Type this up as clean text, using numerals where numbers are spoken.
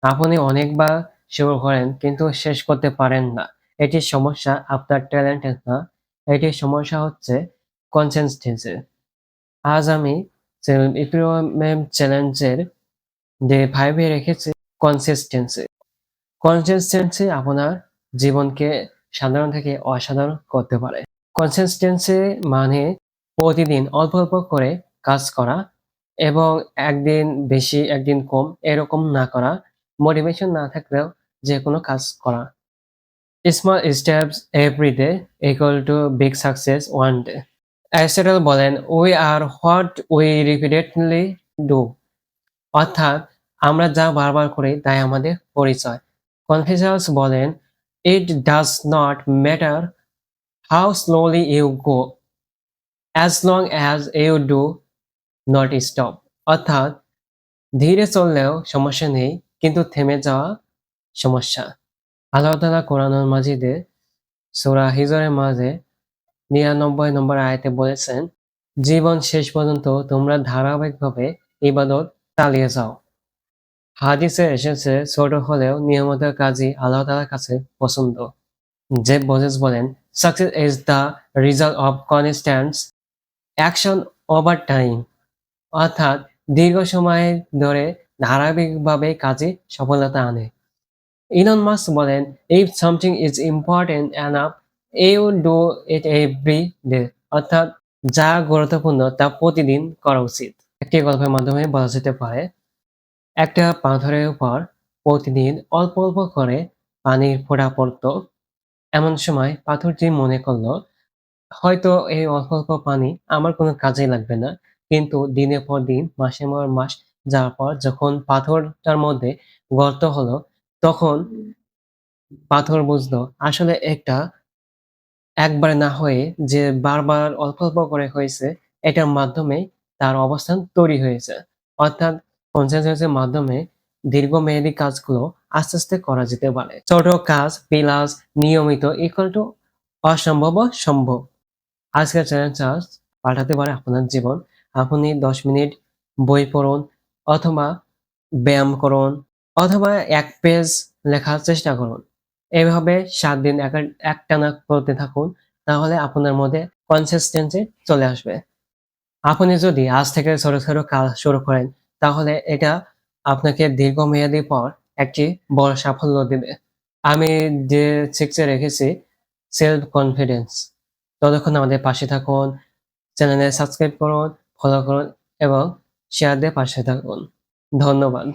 আপনি অনেকবার শুরু করেন কিন্তু শেষ করতে পারেন না। এটির সমস্যা আপনার ট্যালেন্টের না, এটির সমস্যা হচ্ছে কনসিস্টেন্সি। আজ আমি ইকুইপমেন্ট চ্যালেঞ্জের ডে 5 এ রেখেছি কনসিস্টেন্সি। কনসিস্টেন্সি আপনার জীবনকে সাধারণ থেকে অসাধারণ করতে পারে। কনসিস্টেন্সি মানে প্রতিদিন অল্প অল্প করে কাজ করা এবং একদিন বেশি একদিন কম এরকম না করা, মোটিভেশন না থাকলেও যে কোনো কাজ করা। Small steps every day equal to big success one day. Aristotle বলেন we are what we repeatedly do, অর্থাৎ আমরা যা বারবার করি তাই আমাদের পরিচয়। কনফুসিয়াস বলেন it does not matter how slowly you go as long as you do not stop, অর্থাৎ ধীরে চললেও সমস্যা নেই কিন্তু থেমে যাওয়া সমস্যা। আল্লাহ তাআলা কোরআনুল মাজিদে সূরা হিজরের মাঝে ৯৯ নম্বর আয়াতে বলেছেন, জীবন শেষ পর্যন্ত তোমরা ধারাবাহিকভাবে ইবাদত চালিয়ে যাও। হাদিসে এসেছে ছোট হলেও নিয়মিত কাজই আল্লাহ তাআলার কাছে পছন্দ। জেফ বেজোস বলেন, success is the result of constant action over time, অর্থাৎ দীর্ঘ সময় ধরে ধারাবাহিকভাবে কাজে সফলতা আনে। ইলন মাস্ক বলেন, if something is important enough you do it every day, অর্থাৎ যা গুরুত্বপূর্ণ তা প্রতিদিন করা উচিত। একটি গল্পের মাধ্যমে বলা যেতে পারে, একটা পাথরের উপর প্রতিদিন অল্প অল্প করে পানির ফোঁটা পড়তো। এমন সময় পাথরটি মনে করলো, হয়তো এই অল্প অল্প পানি আমার কোনো কাজেই লাগবে না। কিন্তু দিনের পর দিন, মাসের পর মাস যাওয়ার পর যখন পাথরটার মধ্যে গর্ত হলো, তখন পাথর বুঝলো আসলে এটা একবারে না হয়ে যে বারবার অল্প অল্প করে হয়েছে, এটার মাধ্যমেই তার অবস্থান তৈরি হয়েছে। অর্থাৎ কনসেনসাসের মাধ্যমে দীর্ঘমেয়াদী কাজগুলো আস্তে আস্তে করা যেতে পারে। ছোট কাজ প্লাস নিয়মিত ইকুয়াল টু অসম্ভবও সম্ভব। আজকের চ্যালেঞ্জটা পাল্টাতে পারে আপনার জীবন। আপনি ১০ মিনিট বই পড়ুন অথবা ব্যায়াম করুন অথবা ১ পেজ লেখার চেষ্টা করুন। এভাবে ৭ দিন একটানা করতে থাকুন। তাহলে আপনার মধ্যে কনসিস্টেন্সি চলে আসবে। আপনি যদি আজ থেকে ছোট ছোট কাজ শুরু করেন, তাহলে এটা আপনাকে দীর্ঘমেয়াদী পর একটি বড় সাফল্য দিবে। আমি যে শিখতে রেখেছি সেলফ কনফিডেন্স। ততক্ষণ আমাদের পাশে থাকুন, চ্যানেলে সাবস্ক্রাইব করুন, ফলো করুন এবং শেয়ার দিয়ে পাশে থাকুন। ধন্যবাদ।